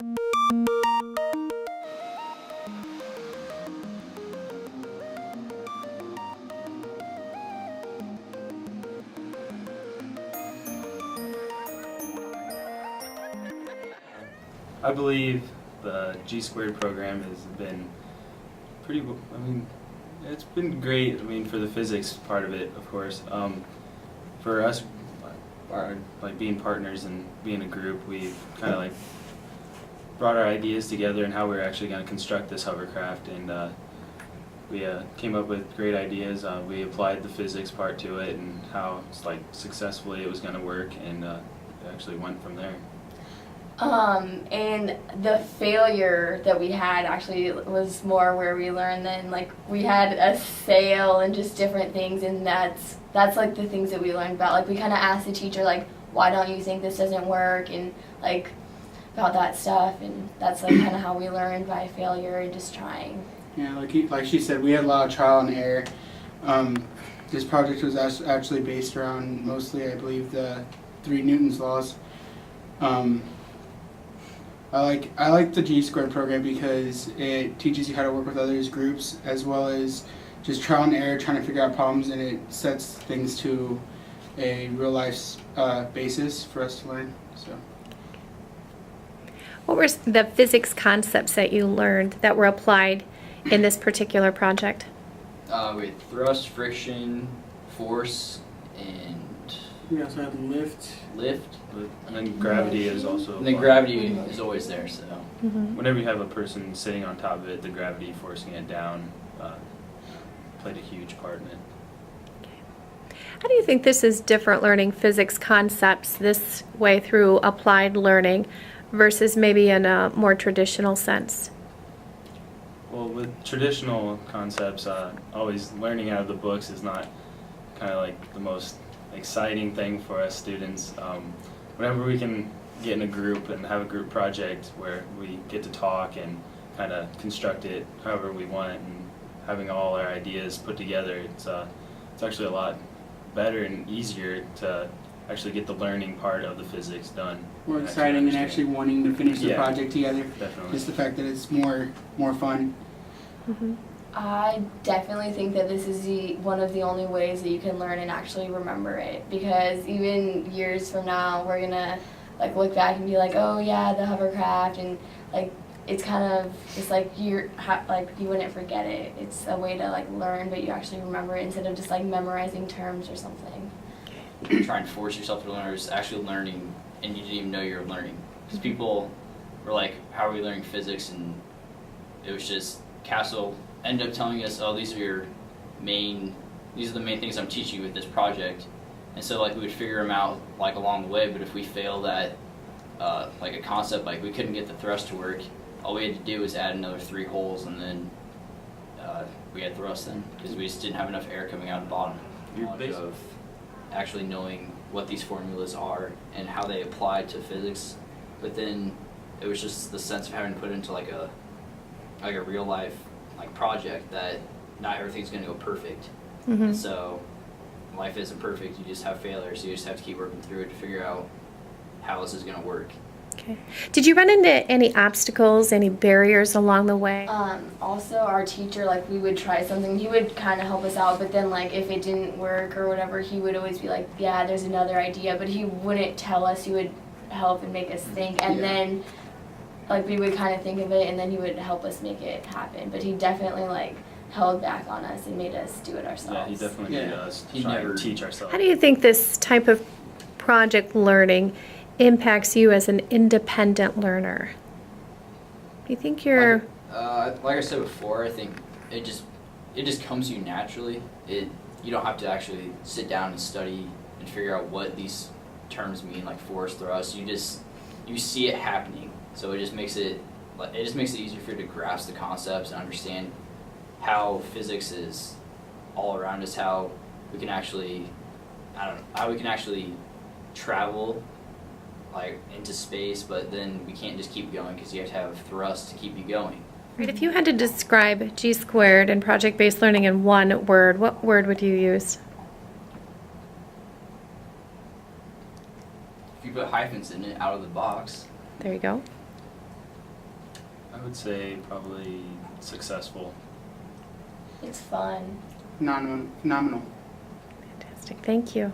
I believe the G² program has been it's been great. For the physics part of it, of course. For us, being partners and being a group, we've kind of brought our ideas together and how we're actually going to construct this hovercraft, and we came up with great ideas. We applied the physics part to it and how successfully it was going to work, and it actually went from there. And the failure that we had actually was more where we learned then, we had a sail and just different things, and that's the things that we learned about. We kind of asked the teacher, why don't you think this doesn't work, and about that stuff, and that's kind of how we learned, by failure and just trying. Yeah, like she said, we had a lot of trial and error. This project was actually based around mostly, I believe, the 3 Newton's laws. I like the G² program because it teaches you how to work with others, groups, as well as just trial and error, trying to figure out problems, and it sets things to a real life basis for us to learn. So, what were the physics concepts that you learned that were applied in this particular project? With thrust, friction, force, and we also had lift. And then gravity is also. And then gravity is always there. So whenever you have a person sitting on top of it, the gravity forcing it down played a huge part in it. How do you think this is different, learning physics concepts this way through applied learning versus maybe in a more traditional sense? Well, with traditional concepts, always learning out of the books is not kind of the most exciting thing for us students. Whenever we can get in a group and have a group project where we get to talk and kind of construct it however we want it, and having all our ideas put together, it's actually a lot better and easier to actually get the learning part of the physics done. More exciting and actually wanting to finish the project together. Definitely. Just the fact that it's more fun. Mm-hmm. I definitely think that this is one of the only ways that you can learn and actually remember it, because even years from now we're gonna look back and be like, oh yeah, the hovercraft, and it's kind of just you wouldn't forget it. It's a way to learn, but you actually remember it instead of just memorizing terms or something. try and force yourself to learn, or just actually learning and you didn't even know you were learning. Because people were like, how are we learning physics? And it was just, Castle ended up telling us, oh, these are the main things I'm teaching you with this project. And so we would figure them out along the way, but if we failed at a concept, we couldn't get the thrust to work, all we had to do was add another 3 holes, and then we had thrust then, because we just didn't have enough air coming out the bottom. Of actually knowing what these formulas are and how they apply to physics, but then it was just the sense of having to put it into a real life project that not everything's going to go perfect. Mm-hmm. And so life isn't perfect, you just have failures, you just have to keep working through it to figure out how this is going to work. Okay. Did you run into any obstacles, any barriers along the way? Also, our teacher, we would try something, he would kind of help us out, but then, if it didn't work or whatever, he would always be like, yeah, there's another idea, but he wouldn't tell us, he would help and make us think, and then, we would kind of think of it, and then he would help us make it happen, but he definitely, held back on us and made us do it ourselves. Yeah, he definitely made us try and teach ourselves. How do you think this type of project learning impacts you as an independent learner? Do you think you're... Like I said before, I think it just comes to you naturally. You don't have to actually sit down and study and figure out what these terms mean, like force, thrust. You see it happening, so it just makes it easier for you to grasp the concepts and understand how physics is all around us, how we can actually travel into space, but then we can't just keep going because you have to have thrust to keep you going. Right, if you had to describe G² and project-based learning in one word, what word would you use? If you put hyphens in it, out of the box. There you go. I would say probably successful. It's fun. Phenomenal. Fantastic. Thank you.